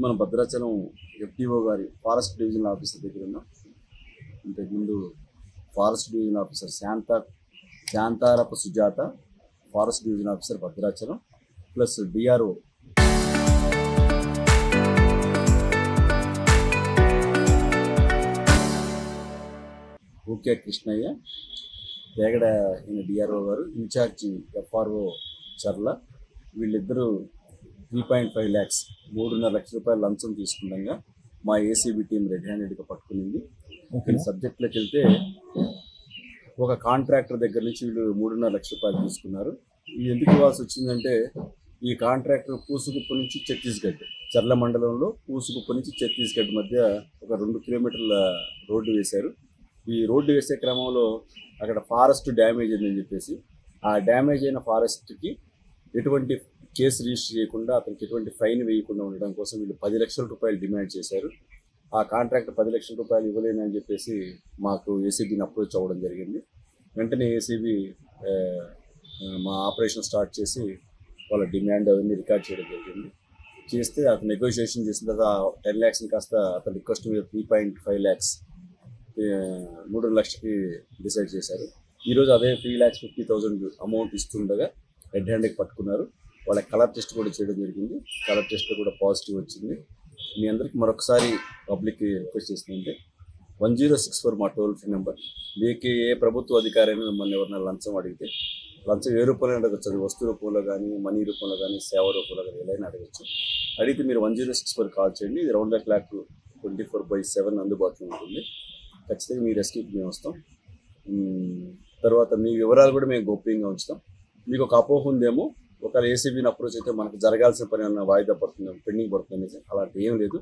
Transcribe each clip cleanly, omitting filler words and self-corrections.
మనం భద్రాచలం ఎఫ్టీఓ గారి forest divisional officer దగ్గర ఉన్నాం. ఇంతకుముందు ఫారెస్ట్ డివిజనల్ ఆఫీసర్ శాంతారప Sujatha, forest division officer Bhadrachalam, plus DRO okay Krishnaiah, Tegada DRO గారు, ఇన్ఛార్జి ఎఫ్ఆర్ఓ చర్ల, వీళ్ళిద్దరూ 3.5 lakhs 3.5 లక్షల రూపాయల లంచం తీసుకుండగా మా ఏసీబీ టీం రెడ్ హ్యాండెడ్గా పట్టుకునింది. ఈ సబ్జెక్ట్లోకి వెళ్తే ఒక కాంట్రాక్టర్ దగ్గర నుంచి వీళ్ళు 3.5 లక్షల రూపాయలు తీసుకున్నారు. ఇది ఎందుకు ఇవ్వాల్సి వచ్చిందంటే, ఈ కాంట్రాక్టర్ పూసుగుప్ప నుంచి ఛత్తీస్గఢ్, చర్ల మండలంలో పూసుగుప్ప నుంచి ఛత్తీస్గఢ్ మధ్య ఒక 2 కిలోమీటర్ల రోడ్డు వేశారు. ఈ రోడ్డు వేసే క్రమంలో అక్కడ ఫారెస్ట్ డ్యామేజ్ అయిందని చెప్పేసి ఆ డ్యామేజ్ అయిన ఫారెస్ట్కి ఎటువంటి కేసు రిజిస్టర్ చేయకుండా, అతనికి ఎటువంటి ఫైన్ వేయకుండా ఉండడం కోసం వీళ్ళు 10 లక్షల రూపాయలు డిమాండ్ చేశారు. ఆ కాంట్రాక్టర్ 10 లక్షల రూపాయలు ఇవ్వలేనని చెప్పేసి మాకు ఏసీబీని అప్రోచ్ అవ్వడం జరిగింది. వెంటనే ఏసీబీ మా ఆపరేషన్ స్టార్ట్ చేసి వాళ్ళ డిమాండ్ అవన్నీ రికార్డ్ చేయడం జరిగింది. చేస్తే అతను నెగోషియేషన్ చేసిన తర్వాత 10 lakhsని కాస్త అతని రిక్వెస్ట్ మీద 3.5 lakhs 3 లక్షలకి డిసైడ్ చేశారు. ఈరోజు అదే 3,50,000 అమౌంట్ ఇస్తుండగా రెడ్ హ్యాండ్కి పట్టుకున్నారు. వాళ్ళ కలర్ టెస్ట్ కూడా చేయడం జరిగింది. కలర్ టెస్ట్ కూడా పాజిటివ్ వచ్చింది. మీ అందరికీ మరొకసారి పబ్లిక్కి రిక్వెస్ట్ చేస్తుందంటే 1064 మా టోల్ ఫ్రీ నెంబర్. మీకు ఏ ప్రభుత్వ అధికారైనా మిమ్మల్ని ఎవరైనా లంచం అడిగితే, లంచం ఏ రూపంలో అడగచ్చు, అది వస్తు రూపంలో కానీ, మనీ రూపంలో కానీ, సేవ రూపంలో కానీ ఎలా అడగచ్చు. అడిగితే మీరు 1064 కాల్ చేయండి. ఇది రౌండ్ ద క్లాక్ 24/7 అందుబాటులో ఉంటుంది. ఖచ్చితంగా మీ రెస్క్యూకి మేము వస్తాం. తర్వాత మీ వివరాలు కూడా మేము గోప్యంగా ఉంచుతాం. మీకు ఒక అపోహ ఉందేమో, ఒకవేళ ఏసీబీని అప్రోచ్ అయితే మనకు జరగాల్సిన పని ఏమన్నా వాయిదా పడుతుంది, పెండింగ్ పడుతుంది, అలాంటి ఏం లేదు.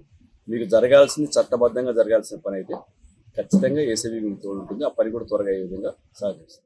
మీకు జరగాల్సింది చట్టబద్ధంగా జరగాల్సిన పని అయితే ఖచ్చితంగా ఏసీబీ మీకు తోడు ఉంటుంది. ఆ పని కూడా త్వరగా అయ్యే విధంగా సహకరిస్తుంది.